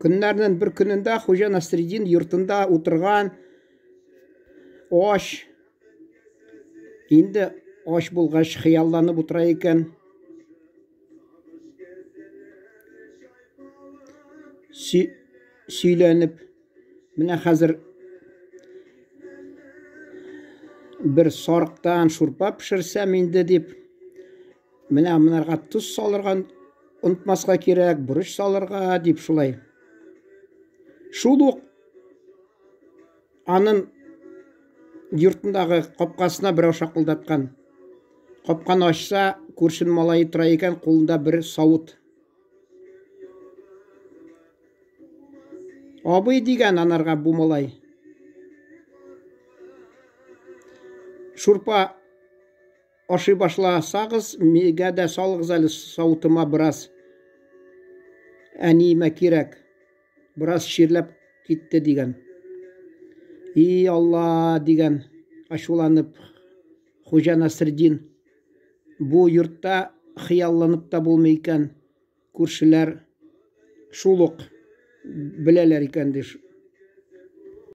Көннәрнең бер көнендә Хуҗа Насретдин йортында утырган, аш, инде аш булгач хыялланып утыра икән. Сөйләнеп, менә хәзер бер сарыктан шурпа пешерсәм инде дип, менә монарга туз салырга онытмаска кирәк, бурыч салырга дип шулай. Шул ук аның йортындагы капкасына берәү шакылдаткан. Капканы ачса, күршенең малае тора икән, кулында бер савыт. Абый дигән анарга бу малай. Шурпа ашый башласагыз, мигә дә салыгыз әле савытыма бераз. Әниемә кирәк. Бераз ширләп китте дигән. И Алла дигән, ачуланып Хуҗа Насретдин. Бу йортта хыялланып та булмый икән. Күршеләр шул ук беләләр икән ди.